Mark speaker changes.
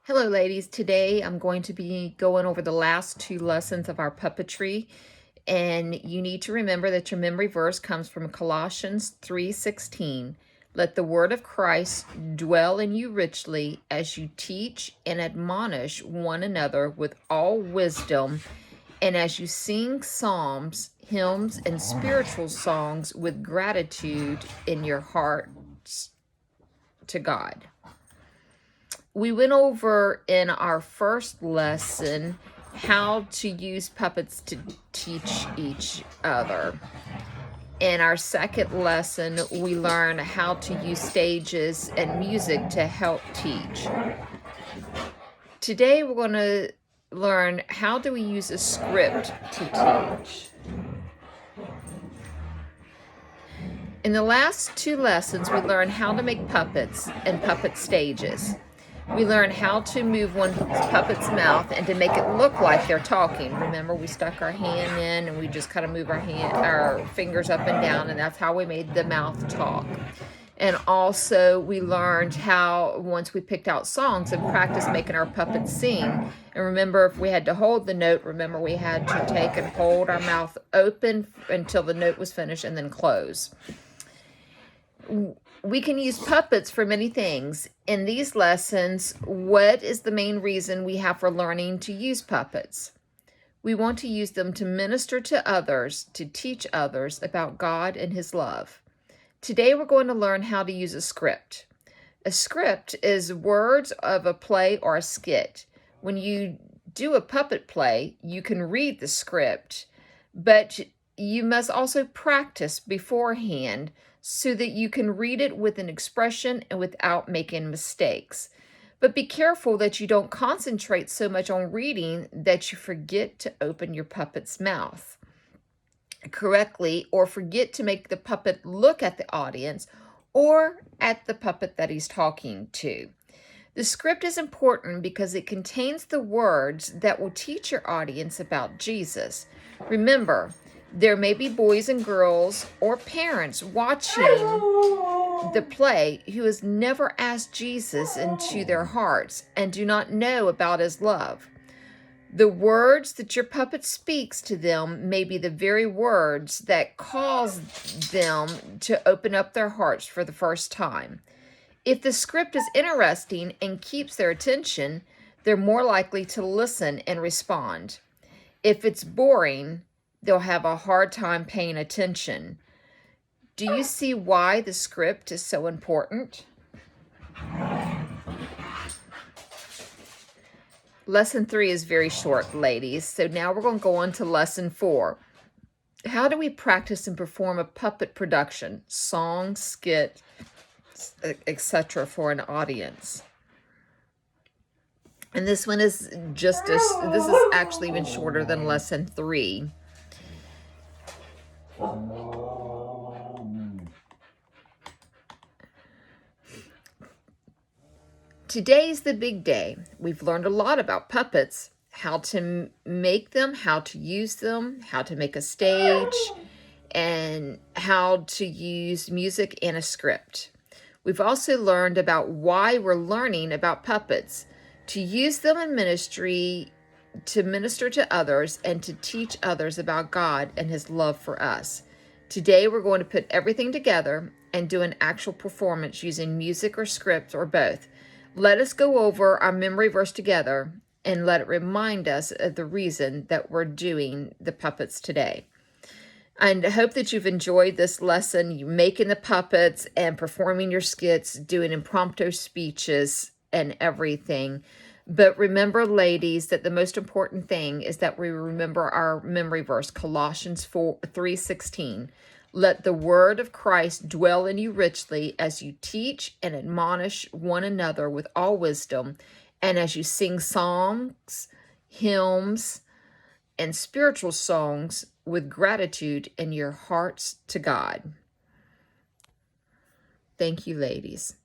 Speaker 1: Hello, ladies. Today I'm going to be going over the last two lessons of our puppetry, and you need to remember that your memory verse comes from Colossians 3:16. Let the word of Christ dwell in you richly as you teach and admonish one another with all wisdom, and as you sing psalms, hymns, and spiritual songs with gratitude in your hearts to God. We went over in our first lesson how to use puppets to teach each other. In our second lesson, we learned how to use stages and music to help teach. Today, we're going to learn how do we use a script to teach. In the last two lessons, we learned how to make puppets and puppet stages. We learned how to move one puppet's mouth and to make it look like they're talking. Remember, we stuck our hand in and we just kind of move our fingers up and down, and that's how we made the mouth talk. And also, we learned how, once we picked out songs and practiced making our puppets sing, and remember, if we had to hold the note, remember we had to take and hold our mouth open until the note was finished and then close. We can use puppets for many things. In these lessons, what is the main reason we have for learning to use puppets? We want to use them to minister to others, to teach others about God and His love. Today we're going to learn how to use a script. A script is words of a play or a skit. When you do a puppet play, you can read the script, but you must also practice beforehand so that you can read it with an expression and without making mistakes. But be careful that you don't concentrate so much on reading that you forget to open your puppet's mouth correctly, or forget to make the puppet look at the audience or at the puppet that he's talking to. The script is important because it contains the words that will teach your audience about Jesus. Remember, there may be boys and girls or parents watching the play who has never asked Jesus into their hearts and do not know about His love. The words that your puppet speaks to them may be the very words that cause them to open up their hearts for the first time. If the script is interesting and keeps their attention, they're more likely to listen and respond. If it's boring, they'll have a hard time paying attention. Do you see why the script is so important? Lesson 3 is very short, ladies. So now we're going to go on to lesson 4. How do we practice and perform a puppet production, song, skit, etc. for an audience? And this one is this is actually even shorter than lesson 3. Today's the big day. We've learned a lot about puppets, how to make them, how to use them, how to make a stage, and how to use music and a script. We've also learned about why we're learning about puppets, to use them in ministry, to minister to others, and to teach others about God and His love for us. Today we're going to put everything together and do an actual performance using music or script or both. Let us go over our memory verse together and let it remind us of the reason that we're doing the puppets today. And I hope that you've enjoyed this lesson, you making the puppets and performing your skits, doing impromptu speeches and everything. But remember, ladies, that the most important thing is that we remember our memory verse, Colossians 3:16. Let the word of Christ dwell in you richly as you teach and admonish one another with all wisdom, and as you sing psalms, hymns, and spiritual songs with gratitude in your hearts to God. Thank you, ladies.